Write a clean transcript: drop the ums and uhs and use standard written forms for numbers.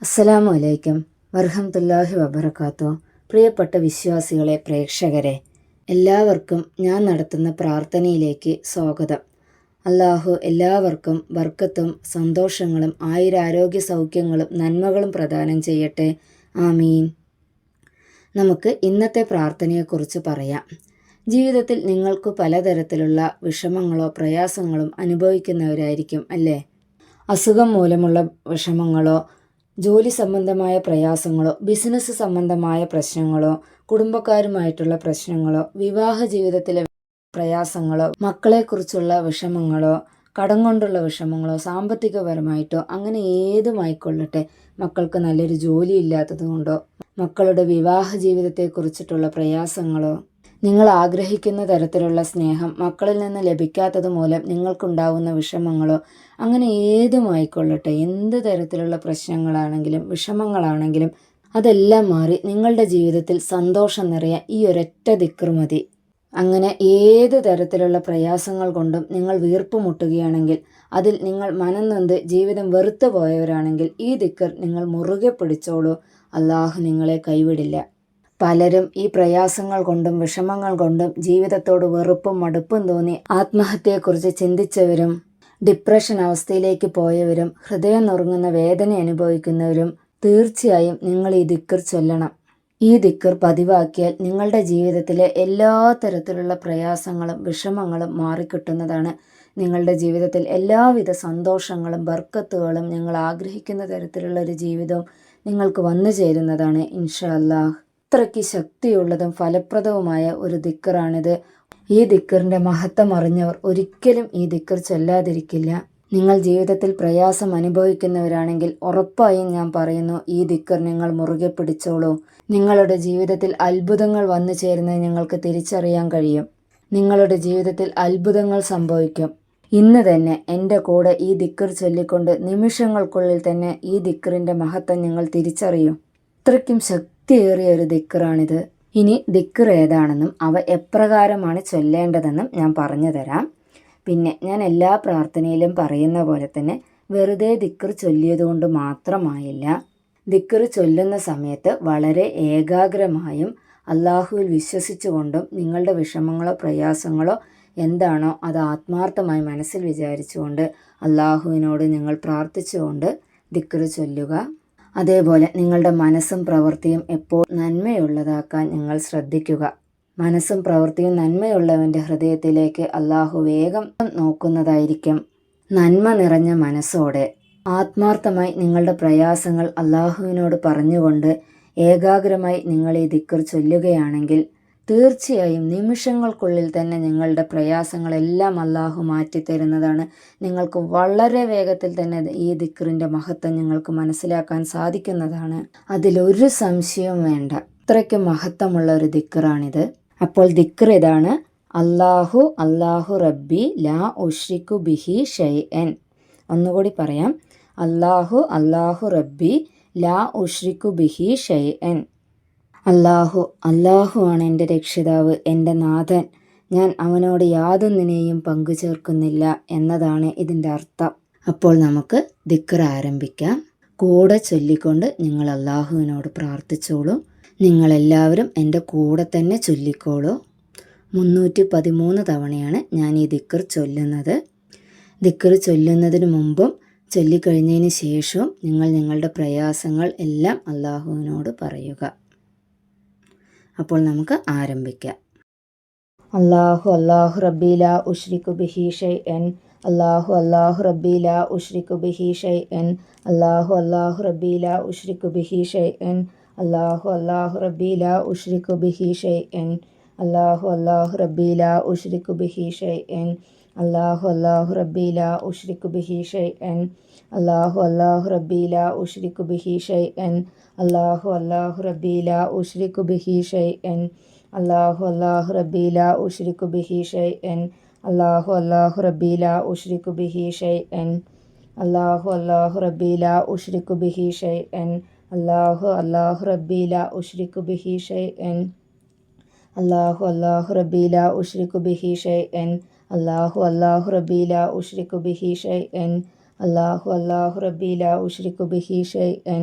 അസ്സലാമു അലൈക്കും വറഹ്മത്തുള്ളാഹി വബറകാതുഹു. പ്രിയപ്പെട്ട വിശ്വാസികളെ, പ്രേക്ഷകരെ, എല്ലാവർക്കും ഞാൻ നടത്തുന്ന പ്രാർത്ഥനയിലേക്ക് സ്വാഗതം. അള്ളാഹു എല്ലാവർക്കും ബർക്കത്തും സന്തോഷങ്ങളും ആയുരാരോഗ്യ സൗഖ്യങ്ങളും നന്മകളും പ്രദാനം ചെയ്യട്ടെ. ആമീൻ. നമുക്ക് ഇന്നത്തെ പ്രാർത്ഥനയെക്കുറിച്ച് പറയാം. ജീവിതത്തിൽ നിങ്ങൾക്ക് പലതരത്തിലുള്ള വിഷമങ്ങളോ പ്രയാസങ്ങളും അനുഭവിക്കുന്നവരായിരിക്കും അല്ലേ? അസുഖം മൂലമുള്ള വിഷമങ്ങളോ, ജോലി സംബന്ധമായ പ്രയാസങ്ങളോ, ബിസിനസ് സംബന്ധമായ പ്രശ്നങ്ങളോ, കുടുംബക്കാരുമായിട്ടുള്ള പ്രശ്നങ്ങളോ, വിവാഹ ജീവിതത്തിലെ പ്രയാസങ്ങളോ, മക്കളെക്കുറിച്ചുള്ള വിഷമങ്ങളോ, കടം കൊണ്ടുള്ള വിഷമങ്ങളോ, സാമ്പത്തികപരമായിട്ടോ, അങ്ങനെ ഏതുമായിക്കൊള്ളട്ടെ, മക്കൾക്ക് നല്ലൊരു ജോലി ഇല്ലാത്തത് കൊണ്ടോ, മക്കളുടെ വിവാഹ ജീവിതത്തെക്കുറിച്ചിട്ടുള്ള പ്രയാസങ്ങളോ, നിങ്ങൾ ആഗ്രഹിക്കുന്ന തരത്തിലുള്ള സ്നേഹം മക്കളിൽ നിന്ന് ലഭിക്കാത്തത് മൂലം നിങ്ങൾക്കുണ്ടാകുന്ന വിഷമങ്ങളോ, അങ്ങനെ ഏതുമായിക്കൊള്ളട്ടെ, എന്ത് തരത്തിലുള്ള പ്രശ്നങ്ങളാണെങ്കിലും വിഷമങ്ങളാണെങ്കിലും അതെല്ലാം മാറി നിങ്ങളുടെ ജീവിതത്തിൽ സന്തോഷം നിറയാൻ ഈ ഒരൊറ്റ ദിക്ർ മതി. അങ്ങനെ ഏത് തരത്തിലുള്ള പ്രയാസങ്ങൾ കൊണ്ടും നിങ്ങൾ വീർപ്പ് മുട്ടുകയാണെങ്കിൽ, അതിൽ നിങ്ങൾ മനംനൊന്ത് ജീവിതം വെറുത്തു പോയവരാണെങ്കിൽ ഈ ദിക്ർ നിങ്ങൾ മുറുകെ പിടിച്ചോളൂ. അള്ളാഹു നിങ്ങളെ കൈവിടില്ല. പലരും ഈ പ്രയാസങ്ങൾ കൊണ്ടും വിഷമങ്ങൾ കൊണ്ടും ജീവിതത്തോട് വെറുപ്പും മടുപ്പും തോന്നി ആത്മഹത്യയെക്കുറിച്ച് ചിന്തിച്ചവരും, ഡിപ്രഷൻ അവസ്ഥയിലേക്ക് പോയവരും, ഹൃദയം നുറുങ്ങുന്ന വേദന അനുഭവിക്കുന്നവരും തീർച്ചയായും നിങ്ങൾ ഈ ദിക്ർ ചൊല്ലണം. ഈ ദിക്ർ പതിവാക്കിയാൽ നിങ്ങളുടെ ജീവിതത്തിലെ എല്ലാ തരത്തിലുള്ള പ്രയാസങ്ങളും വിഷമങ്ങളും മാറിക്കിട്ടുന്നതാണ്. നിങ്ങളുടെ ജീവിതത്തിൽ എല്ലാവിധ സന്തോഷങ്ങളും ബർക്കത്തുകളും നിങ്ങൾ ആഗ്രഹിക്കുന്ന തരത്തിലുള്ള ഒരു ജീവിതവും നിങ്ങൾക്ക് വന്നു ചേരുന്നതാണ് ഇൻഷാ അല്ലാഹ്. അത്രയ്ക്ക് ശക്തിയുള്ളതും ഫലപ്രദവുമായ ഒരു ദിക്റാണിത്. ഈ ദിക്റിൻ്റെ മഹത്വം അറിഞ്ഞവർ ഒരിക്കലും ഈ ദിക്ർ ചൊല്ലാതിരിക്കില്ല. നിങ്ങൾ ജീവിതത്തിൽ പ്രയാസം അനുഭവിക്കുന്നവരാണെങ്കിൽ ഉറപ്പായും ഞാൻ പറയുന്നു, ഈ ദിക്ർ നിങ്ങൾ മുറുകെ പിടിച്ചോളൂ. നിങ്ങളുടെ ജീവിതത്തിൽ അത്ഭുതങ്ങൾ വന്നു ചേരുന്നത് നിങ്ങൾക്ക് തിരിച്ചറിയാൻ കഴിയും. നിങ്ങളുടെ ജീവിതത്തിൽ അത്ഭുതങ്ങൾ സംഭവിക്കും. ഇന്ന് തന്നെ എൻ്റെ കൂടെ ഈ ദിക്ർ ചൊല്ലിക്കൊണ്ട് നിമിഷങ്ങൾക്കുള്ളിൽ തന്നെ ഈ ദിക്റിൻ്റെ മഹത്വം നിങ്ങൾ തിരിച്ചറിയും. അത്രയ്ക്കും ശക്തിയേറിയ ഒരു ദിക്റാണിത്. ഇനി ദിക്ർ ഏതാണെന്നും അവ എപ്രകാരമാണ് ചൊല്ലേണ്ടതെന്നും ഞാൻ പറഞ്ഞു തരാം. പിന്നെ ഞാൻ എല്ലാ പ്രാർത്ഥനയിലും പറയുന്ന പോലെ തന്നെ വെറുതെ ദിക്ർ ചൊല്ലിയതുകൊണ്ട് മാത്രമായില്ല. ദിക്ർ ചൊല്ലുന്ന സമയത്ത് വളരെ ഏകാഗ്രമായും അള്ളാഹുവിൽ വിശ്വസിച്ചുകൊണ്ടും നിങ്ങളുടെ വിഷമങ്ങളോ പ്രയാസങ്ങളോ എന്താണോ അത് ആത്മാർത്ഥമായി മനസ്സിൽ വിചാരിച്ചുകൊണ്ട് അള്ളാഹുവിനോട് നിങ്ങൾ പ്രാർത്ഥിച്ചുകൊണ്ട് ദിക്ർ ചൊല്ലുക. അതേപോലെ നിങ്ങളുടെ മനസ്സും പ്രവൃത്തിയും എപ്പോൾ നന്മയുള്ളതാക്കാൻ നിങ്ങൾ ശ്രദ്ധിക്കുക. മനസ്സും പ്രവൃത്തിയും നന്മയുള്ളവൻ്റെ ഹൃദയത്തിലേക്ക് അള്ളാഹു വേഗം നോക്കുന്നതായിരിക്കും. നന്മ നിറഞ്ഞ മനസ്സോടെ ആത്മാർത്ഥമായി നിങ്ങളുടെ പ്രയാസങ്ങൾ അള്ളാഹുവിനോട് പറഞ്ഞുകൊണ്ട് ഏകാഗ്രമായി നിങ്ങൾ ഈ ദിക്ർ ചൊല്ലുകയാണെങ്കിൽ തീർച്ചയായും നിമിഷങ്ങൾക്കുള്ളിൽ തന്നെ നിങ്ങളുടെ പ്രയാസങ്ങളെല്ലാം അള്ളാഹു മാറ്റിത്തരുന്നതാണ്. നിങ്ങൾക്ക് വളരെ വേഗത്തിൽ തന്നെ ഈ ദിക്റിൻ്റെ മഹത്വം നിങ്ങൾക്ക് മനസ്സിലാക്കാൻ സാധിക്കുന്നതാണ്. അതിലൊരു സംശയവും വേണ്ട. അത്രയ്ക്ക് മഹത്വമുള്ള ഒരു ദിക്റാണിത്. അപ്പോൾ ദിക്ർ ഇതാണ്: അല്ലാഹു അല്ലാഹു റബ്ബി ലാ ഉശ്രിക്കു ബിഹി ഷൈഅൻ. ഒന്നുകൂടി പറയാം: അല്ലാഹു അല്ലാഹു റബ്ബി ലാ ഉശ്രിക്കു ബിഹി ഷൈഅൻ. അല്ലാഹു ആണ് എൻ്റെ രക്ഷിതാവ്, എൻ്റെ നാഥൻ. ഞാൻ അവനോട് യാതൊന്നിനെയും പങ്കു ചേർക്കുന്നില്ല എന്നതാണ് ഇതിൻ്റെ അർത്ഥം. അപ്പോൾ നമുക്ക് ദിക്ർ ആരംഭിക്കാം. കൂടെ ചൊല്ലിക്കൊണ്ട് നിങ്ങൾ അള്ളാഹുവിനോട് പ്രാർത്ഥിച്ചോളൂ. നിങ്ങളെല്ലാവരും എൻ്റെ കൂടെ തന്നെ ചൊല്ലിക്കോളൂ. 313 തവണയാണ് ഞാൻ ഈ ദിക്ർ ചൊല്ലുന്നത്. ദിക്ർ ചൊല്ലുന്നതിന് മുമ്പും ചൊല്ലിക്കഴിഞ്ഞതിന് ശേഷവും നിങ്ങൾ നിങ്ങളുടെ പ്രയാസങ്ങൾ എല്ലാം അള്ളാഹുവിനോട് പറയുക. അപ്പോൾ നമുക്ക് ആരംഭിക്കാം. അല്ലാഹു അല്ലാഹു റബ്ബി ലാ ഉശ്രികു ബിഹി ഷൈഅൻ. അല്ലാഹു അല്ലാഹു റബ്ബി ലാ ഉശ്രികു ബിഹി ഷൈഅൻ. അല്ലാഹു അല്ലാഹു റബ്ബി ലാ ഉശ്രികു ബിഹി ഷൈഅൻ. അല്ലാഹു അല്ലാഹു റബ്ബി ലാ ഉശ്രികു ബിഹി ഷൈഅൻ. അല്ലാഹു അല്ലാഹു റബ്ബി ലാ ഉശ്രികു ബിഹി ഷൈഅൻ. അല്ലാഹു അല്ലാഹു റബ്ബി ലാ ഉശ്രികു ബിഹി ഷൈഅൻ. അല്ലാഹു അല്ലാഹു റബ്ബി ലാ ഉശ്രികു ബിഹി ഷൈഅൻ. അല്ലാഹു അല്ലാഹു റബ്ബി ലാ ഉശ്രികു ബിഹി ഷൈഅൻ. അല്ലാഹു അല്ലാഹു റബ്ബി ലാ ഉശ്രികു ബിഹി ഷൈഅൻ. അല്ലാഹു അല്ലാഹു റബ്ബി ലാ ഉശ്രികു ബിഹി ഷൈഅൻ. അല്ലാഹു അല്ലാഹു റബ്ബി ലാ ഉശ്രികു ബിഹി ഷൈഅൻ. അല്ലാഹു അല്ലാഹു റബ്ബി ലാ ഉശ്രികു ബിഹി ഷൈഅൻ. അല്ലാഹു അല്ലാഹു റബ്ബി ലാ ഉശ്രികു ബിഹി ഷൈഅൻ. അല്ലാഹു അല്ലാഹു റബ്ബി ലാ ഉശ്രികു ബിഹി ഷൈഅൻ. അല്ലാഹു അല്ലാഹു റബ്ബി ലാ ഉശ്രികു ബിഹി ഷൈഅൻ.